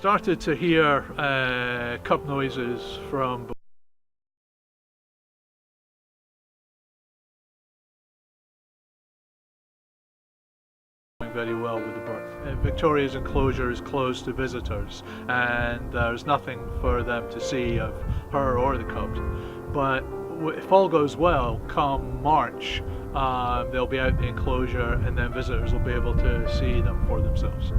started to hear cub noises from very well with the birth. Victoria's enclosure is closed to visitors and there's nothing for them to see of her or the cubs. But if all goes well, come March, they'll be out in the enclosure and then visitors will be able to see them for themselves.